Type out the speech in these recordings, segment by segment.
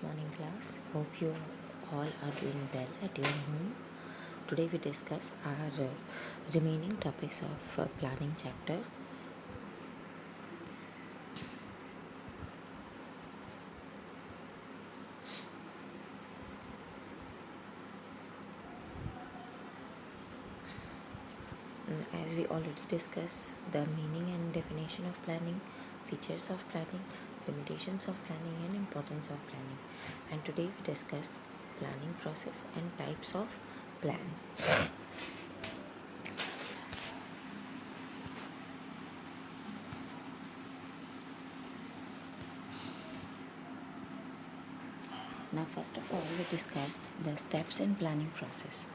morning class. Hope you all are doing well at your home. Today we discuss our remaining topics of planning chapter. As we already discussed the meaning and definition of planning, features of planning, limitations of planning and importance of planning. And today we discuss planning process and types of plan. Now first of all we discuss the steps in planning process.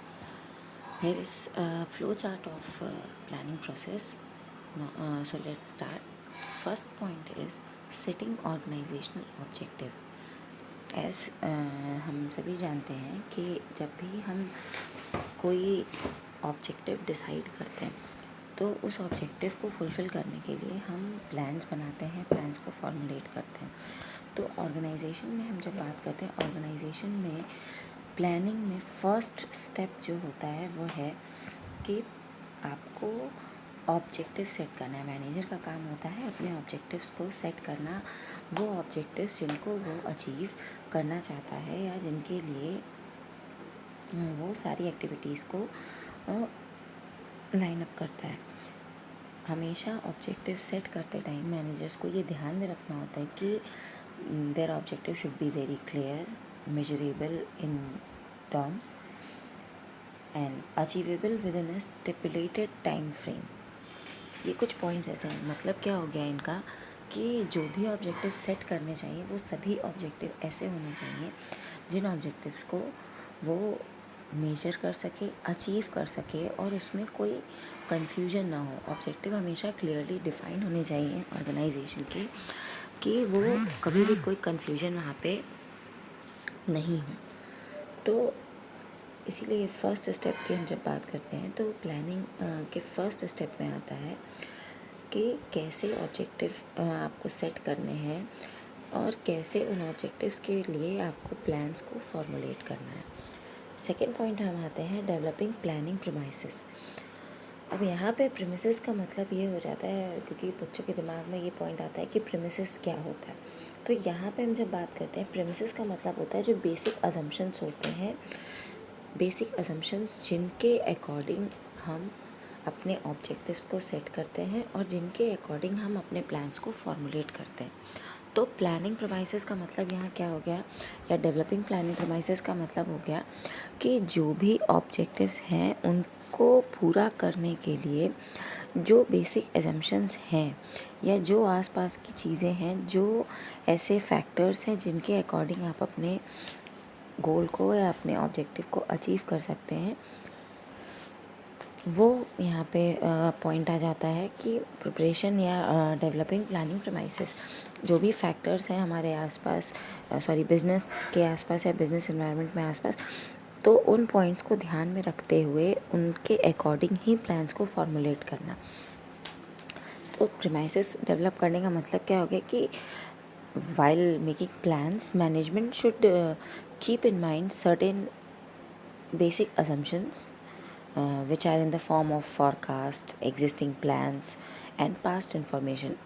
Here is a flow chart of planning process. Now, so let's start. First point is setting organizational objective. As हम सभी जानते हैं कि जब भी हम कोई objective decide करते हैं तो उस ऑब्जेक्टिव को फुलफ़िल करने के लिए हम प्लान्स बनाते हैं, प्लान्स को फॉर्मुलेट करते हैं. तो ऑर्गेनाइजेशन में हम जब बात करते हैं, ऑर्गेनाइजेशन में प्लानिंग में फर्स्ट स्टेप जो होता है वो है कि आपको ऑब्जेक्टिव सेट करना है. मैनेजर का काम होता है अपने ऑब्जेक्टिव्स को सेट करना. वो ऑब्जेक्टिव्स जिनको वो अचीव करना चाहता है या जिनके लिए वो सारी एक्टिविटीज़ को लाइन अप करता है. हमेशा ऑब्जेक्टिव सेट करते टाइम मैनेजर्स को ये ध्यान में रखना होता है कि there objective should be very clear, measurable in terms and achievable within a stipulated time frame. ये कुछ पॉइंट्स ऐसे हैं. मतलब क्या हो गया इनका कि जो भी ऑब्जेक्टिव सेट करने चाहिए वो सभी ऑब्जेक्टिव ऐसे होने चाहिए जिन ऑब्जेक्टिव्स को वो मेजर कर सके, अचीव कर सके और उसमें कोई कन्फ्यूजन ना हो. ऑब्जेक्टिव हमेशा क्लियरली डिफाइंड होने चाहिए ऑर्गेनाइजेशन के कि वो कभी भी कोई कन्फ्यूजन वहाँ पे नहीं हो. तो इसीलिए फर्स्ट स्टेप की हम जब बात करते हैं तो प्लानिंग के फर्स्ट स्टेप में आता है कि कैसे ऑब्जेक्टिव आपको सेट करने हैं और कैसे उन ऑब्जेक्टिव्स के लिए आपको प्लान्स को फॉर्मुलेट करना है. सेकेंड पॉइंट हम आते हैं डेवलपिंग प्लानिंग प्रीमाइसेस. अब यहाँ पे प्रीमिसेस का मतलब ये हो जाता है क्योंकि बच्चों के दिमाग में ये पॉइंट आता है कि प्रीमिसेस क्या होता है. तो यहाँ पे हम जब बात करते हैं प्रीमिसेस का मतलब होता है जो बेसिक अजम्पशंस होते हैं, बेसिक अजम्पशंस जिनके अकॉर्डिंग हम अपने ऑब्जेक्टिव्स को सेट करते हैं और जिनके अकॉर्डिंग हम अपने प्लान्स को फॉर्मुलेट करते हैं. तो प्लानिंग प्रीमाइसेस का मतलब यहाँ क्या हो गया या डेवलपिंग प्लानिंग प्रीमाइसेस का मतलब हो गया कि जो भी ऑब्जेक्टिव्स हैं उनको पूरा करने के लिए जो बेसिक एजम्पशंस हैं या जो आसपास की चीज़ें हैं, जो ऐसे फैक्टर्स हैं जिनके अकॉर्डिंग आप अपने गोल को या अपने ऑब्जेक्टिव को अचीव कर सकते हैं, वो यहाँ पे पॉइंट आ जाता है कि प्रिपरेशन या डेवलपिंग प्लानिंग प्रीमाइसेस. जो भी फैक्टर्स हैं हमारे आसपास, बिज़नेस के आसपास या बिज़नेस एनवायरनमेंट में आसपास, तो उन पॉइंट्स को ध्यान में रखते हुए उनके अकॉर्डिंग ही प्लान्स को फॉर्मुलेट करना. तो प्रीमाइसेस डेवलप करने का मतलब क्या हो गया कि while making plans, management should keep in mind certain basic assumptions which are in the form of forecast, existing plans and past information.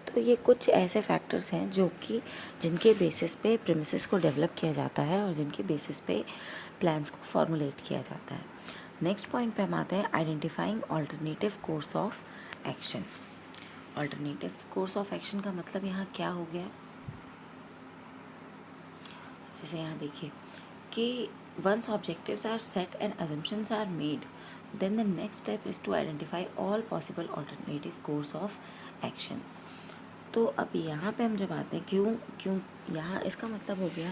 तो ये कुछ ऐसे फैक्टर्स हैं जो कि जिनके बेसिस पे प्रीमिसेस को डेवलप किया जाता है और जिनके बेसिस पे प्लान्स को फॉर्मुलेट किया जाता है. नेक्स्ट पॉइंट पे हम आते हैं identifying alternative course of action. Alternative course of action का मतलब यहाँ क्या हो गया, जैसे यहाँ देखिए कि once objectives are set and assumptions are made, then the next step is to identify all possible alternative course of action. तो अब यहाँ पे हम जब आते हैं क्यों यहाँ इसका मतलब हो गया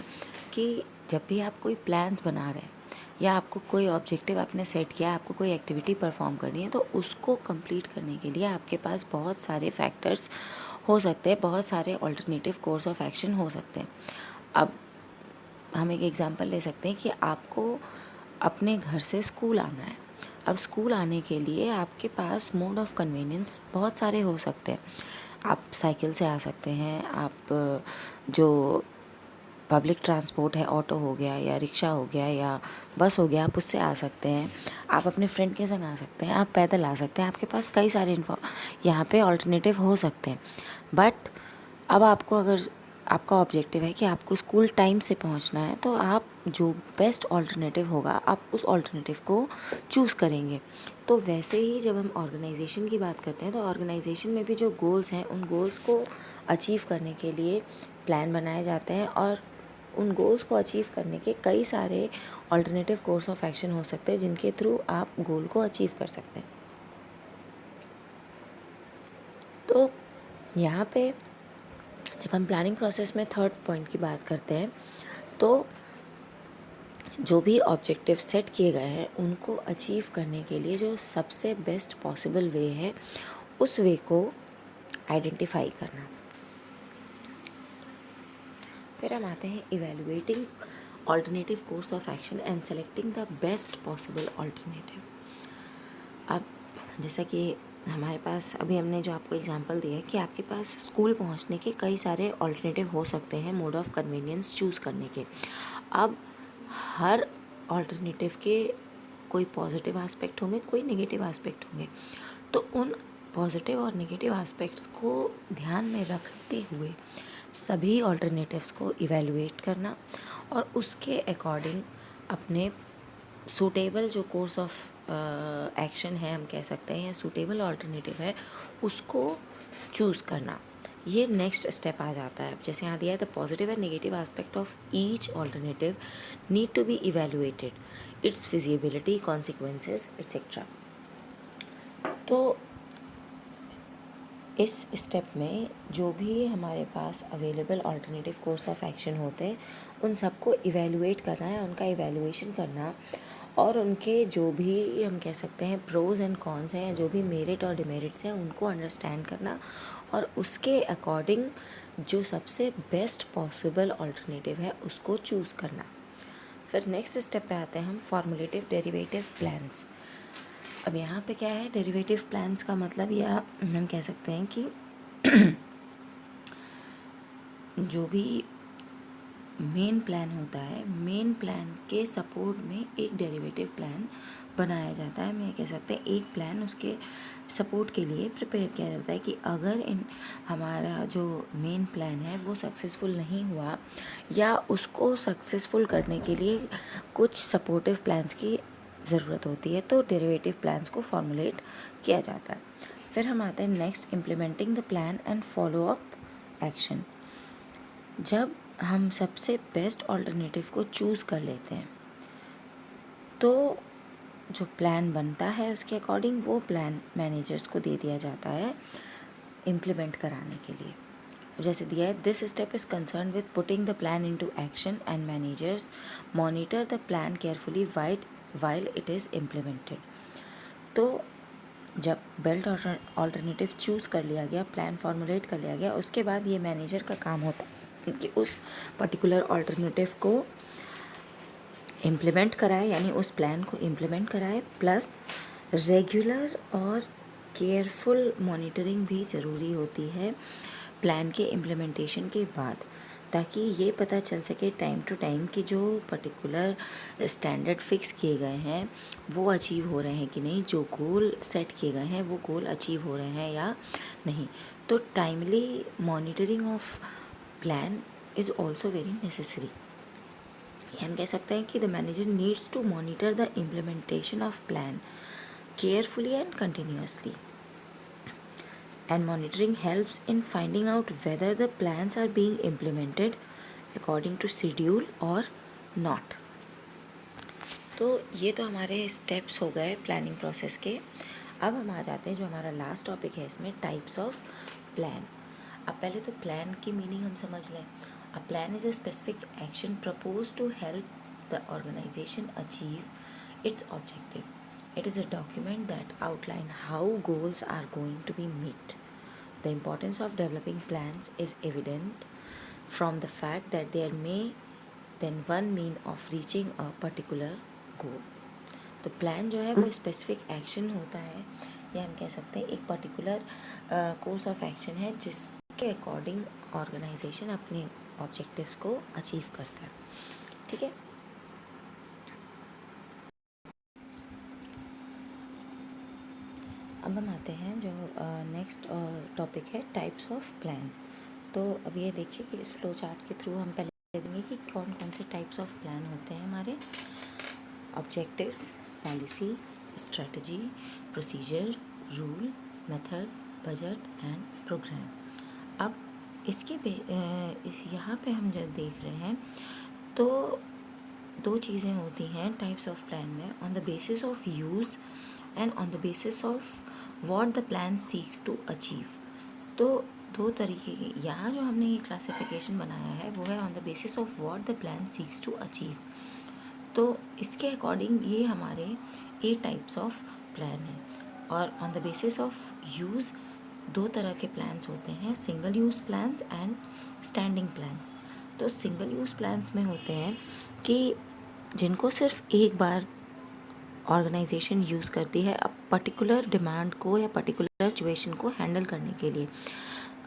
कि जब भी आप कोई प्लान्स बना रहे हैं या आपको कोई ऑब्जेक्टिव आपने सेट किया, आपको कोई एक्टिविटी परफॉर्म करनी है, तो उसको कंप्लीट करने के लिए आपके पास बहुत सारे फैक्टर्स हो सकते हैं, बहुत सारे ऑल्टरनेटिव कोर्स ऑफ एक्शन हो सकते हैं. अब हम एक एग्ज़ाम्पल ले सकते हैं कि आपको अपने घर से स्कूल आना है. अब स्कूल आने के लिए आपके पास मोड ऑफ़ कन्वीनियंस बहुत सारे हो सकते हैं. आप साइकिल से आ सकते हैं, आप जो पब्लिक ट्रांसपोर्ट है, ऑटो हो गया या रिक्शा हो गया या बस हो गया, आप उससे आ सकते हैं, आप अपने फ्रेंड के संग आ सकते हैं, आप पैदल आ सकते हैं, आपके पास कई सारे यहाँ पे ऑल्टरनेटिव हो सकते हैं। बट अब आपको अगर आपका ऑब्जेक्टिव है कि आपको स्कूल टाइम से पहुंचना है, तो आप जो बेस्ट ऑल्टरनेटिव होगा आप उस ऑल्टरनेटिव को चूज़ करेंगे। तो वैसे ही जब हम ऑर्गेनाइजेशन की बात करते हैं, तो ऑर्गेनाइजेशन में भी जो गोल्स हैं उन गोल्स को अचीव करने के लिए प्लान बनाए जाते हैं, और उन गोल्स को अचीव करने के कई सारे ऑल्टरनेटिव कोर्स ऑफ एक्शन हो सकते हैं जिनके थ्रू आप गोल को अचीव कर सकते हैं। तो यहाँ पे जब हम प्लानिंग प्रोसेस में थर्ड पॉइंट की बात करते हैं, तो जो भी ऑब्जेक्टिव सेट किए गए हैं उनको अचीव करने के लिए जो सबसे बेस्ट पॉसिबल वे है उस वे को आइडेंटिफाई करना। फिर हम आते हैं evaluating alternative course of action and selecting the best possible alternative. अब जैसा कि हमारे पास अभी हमने जो आपको एग्जांपल दिया है कि आपके पास स्कूल पहुंचने के कई सारे ऑल्टरनेटिव हो सकते हैं मोड ऑफ कन्वीनियंस चूज़ करने के। अब हर ऑल्टरनेटिव के कोई पॉजिटिव एस्पेक्ट होंगे, कोई नेगेटिव एस्पेक्ट होंगे। तो उन पॉजिटिव और नेगेटिव एस्पेक्ट्स को ध्यान में रखते हुए सभी ऑल्टरनेटिव्स को इवेलुएट करना और उसके अकॉर्डिंग अपने सूटेबल जो कोर्स ऑफ एक्शन है हम कह सकते हैं, या सूटेबल ऑल्टरनेटिव है उसको चूज़ करना, ये नेक्स्ट स्टेप आ जाता है। जैसे यहाँ दिया है the positive and negative aspect of each alternative need to be evaluated, its feasibility, consequences etcetera. तो इस स्टेप में जो भी हमारे पास available alternative course of action होते हैं उन सबको इवेलुएट करना है, उनका इवेलुएशन करना, और उनके जो भी हम कह सकते हैं प्रोज एंड कॉन्स हैं, जो भी मेरिट और डिमेरिट्स हैं उनको अंडरस्टैंड करना, और उसके अकॉर्डिंग जो सबसे बेस्ट पॉसिबल ऑल्टरनेटिव है उसको चूज़ करना। फिर नेक्स्ट स्टेप पे आते हैं हम फॉर्मुलेटिव डेरिवेटिव प्लान्स। अब यहाँ पे क्या है, डेरिवेटिव प्लान्स का मतलब, या हम कह सकते हैं कि जो भी मेन प्लान होता है, मेन प्लान के सपोर्ट में एक डेरिवेटिव प्लान बनाया जाता है। मैं कह सकते हैं एक प्लान उसके सपोर्ट के लिए प्रिपेयर किया जाता है कि अगर हमारा जो मेन प्लान है वो सक्सेसफुल नहीं हुआ, या उसको सक्सेसफुल करने के लिए कुछ सपोर्टिव प्लान्स की ज़रूरत होती है, तो डेरिवेटिव प्लान्स को फॉर्मुलेट किया जाता है। फिर हम आते हैं next, implementing the plan and follow up action. जब हम सबसे बेस्ट ऑल्टरनेटिव को चूज़ कर लेते हैं, तो जो प्लान बनता है उसके अकॉर्डिंग वो प्लान मैनेजर्स को दे दिया जाता है इम्प्लीमेंट कराने के लिए। जैसे दिया है, this step is concern with putting the plan into action and managers monitor the plan carefully while it is implemented. तो जब बेस्ट ऑल्टरनेटिव चूज़ कर लिया गया, प्लान फॉर्मुलेट कर लिया गया, उसके बाद ये मैनेजर का काम होता है कि उस पर्टिकुलर ऑल्टरनेटिव को इम्प्लीमेंट कराए, यानी उस प्लान को इम्प्लीमेंट कराए, प्लस रेगुलर और केयरफुल मॉनिटरिंग भी ज़रूरी होती है प्लान के इम्प्लीमेंटेशन के बाद, ताकि ये पता चल सके टाइम टू टाइम कि जो पर्टिकुलर स्टैंडर्ड फिक्स किए गए हैं वो अचीव हो रहे हैं कि नहीं, जो गोल सेट किए गए हैं वो गोल अचीव हो रहे हैं या नहीं। तो timely monitoring of plan is also very necessary. हम कह सकते हैं कि the manager needs to monitor the implementation of plan carefully and continuously, and monitoring helps in finding out whether the plans are being implemented according to schedule or not। तो ये तो हमारे steps हो गए प्लानिंग प्रोसेस के। अब हम आ जाते हैं जो हमारा लास्ट टॉपिक है इसमें, टाइप्स ऑफ प्लान। अब पहले तो प्लान की मीनिंग हम समझ लें। A plan is a specific action propose to help the organisation achieve its objective. It is a document that outlines how goals are going to be met. The importance of developing plans is evident from the fact that there may then one mean of reaching a particular goal. तो plan जो है वो specific action होता है, या हम कह सकते हैं एक पर्टिकुलर कोर्स ऑफ एक्शन है जिसके अकॉर्डिंग ऑर्गेनाइजेशन अपने ऑब्जेक्टिव्स को अचीव करता है। ठीक है, अब हम आते हैं जो नेक्स्ट टॉपिक है टाइप्स ऑफ प्लान। तो अब ये देखिए कि इस फ्लो चार्ट के थ्रू हम पहले देखेंगे कि कौन कौन से टाइप्स ऑफ प्लान होते हैं हमारे। Objectives, policy, strategy, procedure, rule, method, budget and programme. अब इसके यहाँ पे हम जब देख रहे हैं तो दो चीज़ें होती हैं टाइप्स ऑफ प्लान में, on the basis of use and on the basis of what the plan seeks to achieve. तो दो तरीके की यहाँ जो हमने ये क्लासिफिकेशन बनाया है वो है on the basis of what the plan seeks to achieve. तो इसके अकॉर्डिंग ये हमारे 8 टाइप्स ऑफ प्लान हैं। और on the basis of use दो तरह के प्लान्स होते हैं, single use plans and standing plans. तो सिंगल यूज़ प्लान्स में होते हैं कि जिनको सिर्फ एक बार ऑर्गेनाइजेशन यूज़ करती है अब पर्टिकुलर डिमांड को या पर्टिकुलर सिचुएशन को हैंडल करने के लिए।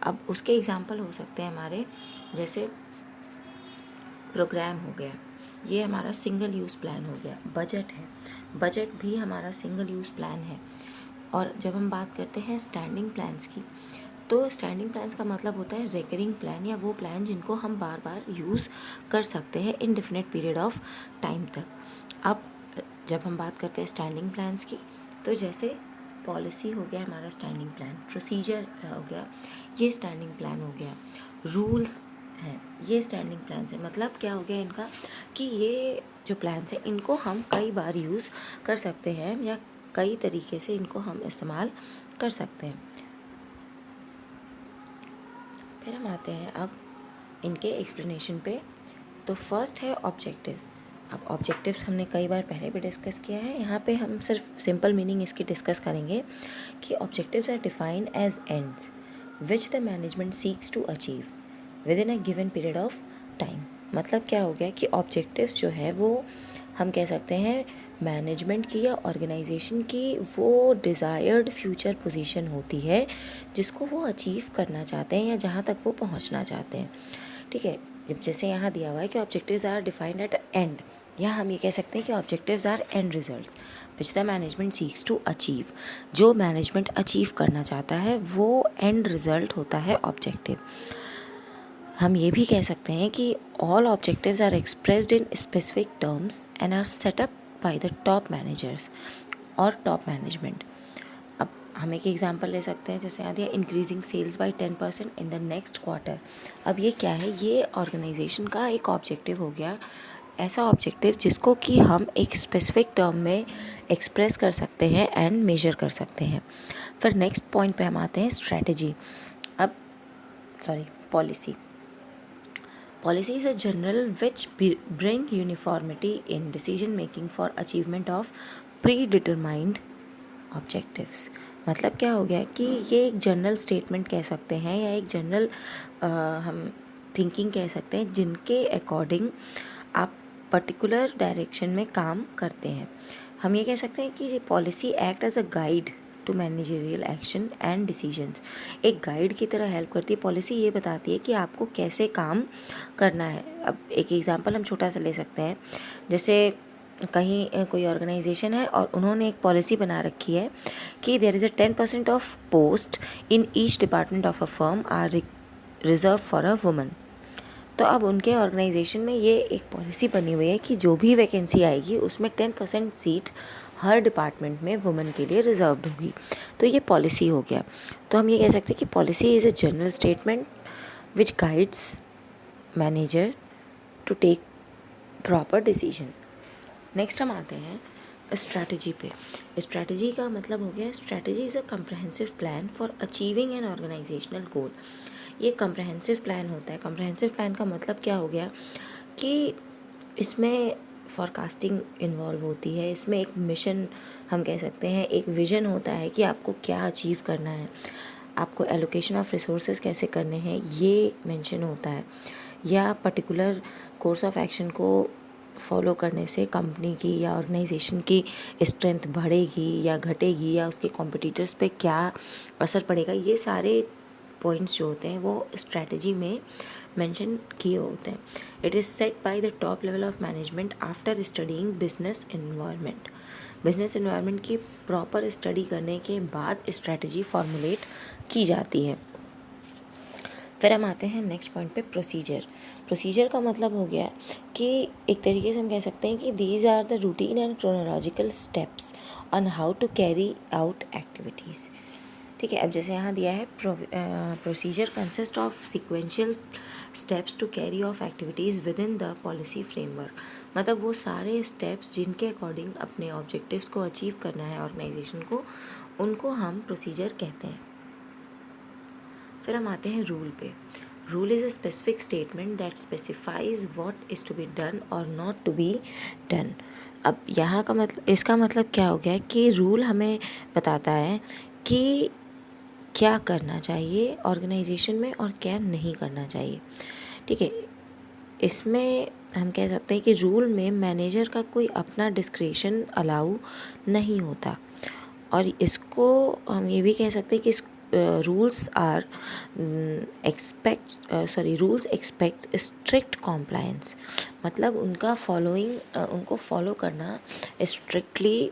अब उसके एग्जांपल हो सकते हैं हमारे, जैसे प्रोग्राम हो गया, ये हमारा सिंगल यूज़ प्लान हो गया। बजट है, बजट भी हमारा सिंगल यूज़ प्लान है। और जब हम बात करते हैं स्टैंडिंग प्लान्स की, तो स्टैंडिंग प्लान्स का मतलब होता है रेकरिंग प्लान, या वो प्लान जिनको हम बार बार यूज़ कर सकते हैं इनडेफिनेट पीरियड ऑफ टाइम तक। अब जब हम बात करते हैं स्टैंडिंग प्लान्स की, तो जैसे पॉलिसी हो गया हमारा स्टैंडिंग प्लान, प्रोसीजर हो गया ये स्टैंडिंग प्लान हो गया, रूल्स हैं ये स्टैंडिंग प्लान्स है। मतलब क्या हो गया इनका कि ये जो प्लान्स हैं इनको हम कई बार यूज़ कर सकते हैं या कई तरीके से इनको हम इस्तेमाल कर सकते हैं। फिर हम आते हैं अब इनके एक्सप्लेनेशन पे। तो फर्स्ट है ऑब्जेक्टिव। अब ऑब्जेक्टिव्स हमने कई बार पहले भी डिस्कस किया है, यहाँ पे हम सिर्फ सिंपल मीनिंग इसकी डिस्कस करेंगे कि objectives are defined as ends which the management seeks to achieve within a given period of time. मतलब क्या हो गया कि ऑब्जेक्टिव्स जो है वो हम कह सकते हैं मैनेजमेंट की या ऑर्गेनाइजेशन की वो डिज़ायर्ड फ्यूचर पोजीशन होती है जिसको वो अचीव करना चाहते हैं या जहाँ तक वो पहुँचना चाहते हैं। ठीक है, जैसे यहाँ दिया हुआ है कि objectives are defined at end, या हम ये कह सकते हैं कि objectives are end results which the management seeks to achieve. जो मैनेजमेंट अचीव करना चाहता है वो एंड रिजल्ट होता है ऑब्जेक्टिव। हम ये भी कह सकते हैं कि all objectives are expressed in specific terms and are set up by the top managers और टॉप मैनेजमेंट। अब हम एक एग्जांपल ले सकते हैं, जैसे यहाँ दिया increasing sales by 10% in the next quarter. अब ये क्या है, ये ऑर्गेनाइजेशन का एक ऑब्जेक्टिव हो गया, ऐसा ऑब्जेक्टिव जिसको कि हम एक स्पेसिफिक टर्म में एक्सप्रेस कर सकते हैं एंड मेजर कर सकते हैं। फिर नेक्स्ट पॉइंट पे हम आते हैं स्ट्रैटेजी। अब policy. Policy is a general which bring uniformity in decision making for achievement of predetermined objectives। मतलब क्या हो गया कि ये एक जनरल स्टेटमेंट कह सकते हैं या एक जनरल हम थिंकिंग कह सकते हैं जिनके अकॉर्डिंग आप पर्टिकुलर डायरेक्शन में काम करते हैं। हम ये कह सकते हैं कि ये policy act as a guide to managerial action and decisions. एक गाइड की तरह हेल्प करती है। पॉलिसी ये बताती है कि आपको कैसे काम करना है। अब एक एग्जांपल हम छोटा सा ले सकते हैं, जैसे कहीं कोई ऑर्गेनाइजेशन है और उन्होंने एक पॉलिसी बना रखी है कि there is a 10% of post in each department of a firm are reserve for a woman. तो अब उनके ऑर्गेनाइजेशन में ये एक पॉलिसी बनी हुई है कि जो भी वैकेंसी आएगी उसमें 10% सीट हर डिपार्टमेंट में वुमेन के लिए रिजर्व्ड होगी। तो ये पॉलिसी हो गया। तो हम ये कह सकते हैं कि policy is a general statement which guides manager to take proper decision. Next हम आते हैं स्ट्रैटेजी पे। स्ट्रैटेजी का मतलब हो गया strategy is a comprehensive plan for achieving an organisational goal. ये कम्प्रहेंसिव प्लान होता है। कम्प्रहेंसिव प्लान का मतलब क्या हो गया कि इसमें फॉरकास्टिंग इन्वॉल्व होती है, इसमें एक मिशन हम कह सकते हैं, एक विज़न होता है कि आपको क्या अचीव करना है, आपको एलोकेशन ऑफ रिसोर्सेज कैसे करने हैं ये मेंशन होता है, या पर्टिकुलर कोर्स ऑफ एक्शन को फॉलो करने से कंपनी की या ऑर्गेनाइजेशन की स्ट्रेंथ बढ़ेगी या घटेगी या उसके कॉम्पिटिटर्स पे क्या असर पड़ेगा। ये सारे पॉइंट्स जो होते हैं वो स्ट्रैटेजी में मेंशन किए होते हैं. It is set bye the top level of management after studying business environment. Business environment की प्रॉपर स्टडी करने के बाद स्ट्रैटेजी फॉर्मुलेट की जाती है. फिर हम आते हैं नेक्स्ट पॉइंट पे, प्रोसीजर. प्रोसीजर का मतलब हो गया कि एक तरीके से हम कह सकते हैं कि these are the routine and chronological steps on how to carry out activities. ठीक है, अब जैसे यहाँ दिया है procedure consist of sequential steps to carry of activities within the policy framework. मतलब वो सारे स्टेप्स जिनके अकॉर्डिंग अपने ऑब्जेक्टिव्स को अचीव करना है ऑर्गेनाइजेशन को, उनको हम प्रोसीजर कहते हैं. फिर हम आते हैं रूल पे. Rule is a specific statement that specifies what is to be done और नॉट टू बी डन. अब यहाँ का मतलब, इसका मतलब क्या हो गया कि रूल हमें बताता है कि क्या करना चाहिए ऑर्गेनाइजेशन में और क्या नहीं करना चाहिए. ठीक है, इसमें हम कह सकते हैं कि रूल में मैनेजर का कोई अपना डिस्क्रेशन अलाउ नहीं होता. और इसको हम ये भी कह सकते हैं कि इस रूल्स एक्सपेक्ट स्ट्रिक्ट कॉम्प्लायंस. मतलब उनको फॉलो करना स्ट्रिक्टली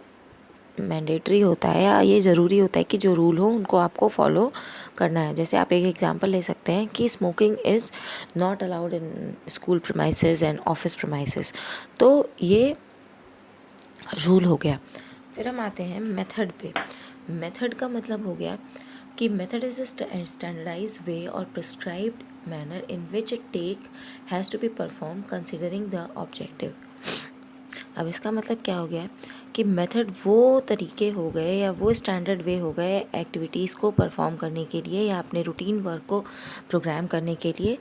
मैंडेटरी होता है, या ये ज़रूरी होता है कि जो रूल हो उनको आपको फॉलो करना है. जैसे आप एक एग्जांपल ले सकते हैं कि smoking is not allowed in school premises and office premises. तो ये रूल हो गया. फिर हम आते हैं मेथड पे. मेथड का मतलब हो गया कि method is a standardised way और prescribed manner in which a task has to be perform considering the objective. अब इसका मतलब क्या हो गया कि मेथड वो तरीके हो गए या वो स्टैंडर्ड वे हो गए एक्टिविटीज़ को परफॉर्म करने के लिए या अपने रूटीन वर्क को प्रोग्राम करने के लिए,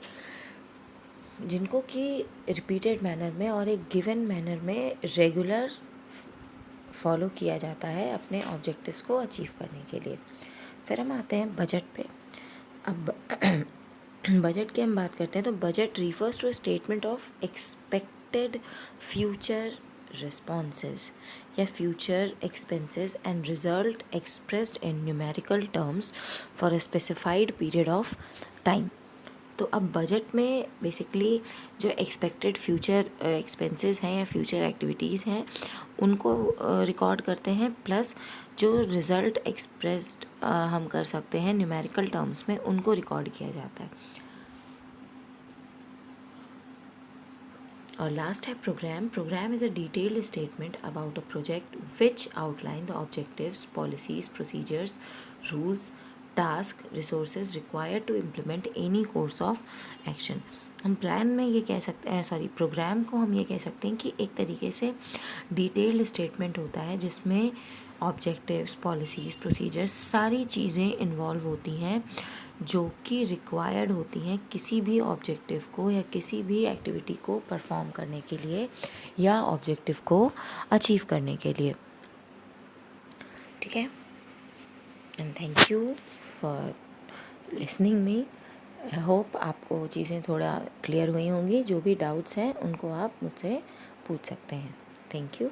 जिनको कि रिपीटेड मैनर में और एक गिवन मैनर में रेगुलर फॉलो किया जाता है अपने ऑब्जेक्टिव्स को अचीव करने के लिए. फिर हम आते हैं बजट पे. अब बजट की हम बात करते हैं तो budget refers to statement of expected future responses या future expenses and result expressed in numerical terms for a specified period of time. तो अब बजट में बेसिकली जो एक्सपेक्टेड फ्यूचर एक्सपेंसेस हैं या फ्यूचर एक्टिविटीज़ हैं उनको रिकॉर्ड करते हैं, प्लस जो रिज़ल्ट एक्सप्रेस्ड हम कर सकते हैं न्यूमेरिकल टर्म्स में, उनको रिकॉर्ड किया जाता है. और लास्ट है programme. Programme is a detailed statement about a project which outline the objectives, policies, procedures, rules, task, resources required to implement any course of action. हम प्लान में ये कह सकते हैं, प्रोग्राम को हम ये कह सकते हैं कि एक तरीके से डिटेल्ड स्टेटमेंट होता है जिसमें ऑब्जेक्टिव्स, पॉलिसीज़, प्रोसीजर्स, सारी चीज़ें इन्वॉल्व होती हैं जो कि रिक्वायर्ड होती हैं किसी भी ऑब्जेक्टिव को या किसी भी एक्टिविटी को परफॉर्म करने के लिए या ऑब्जेक्टिव को अचीव करने के लिए. ठीक है, and thank you for listening me. I hope आपको चीज़ें थोड़ा क्लियर हुई होंगी. जो भी डाउट्स हैं उनको आप मुझसे पूछ सकते हैं. Thank you.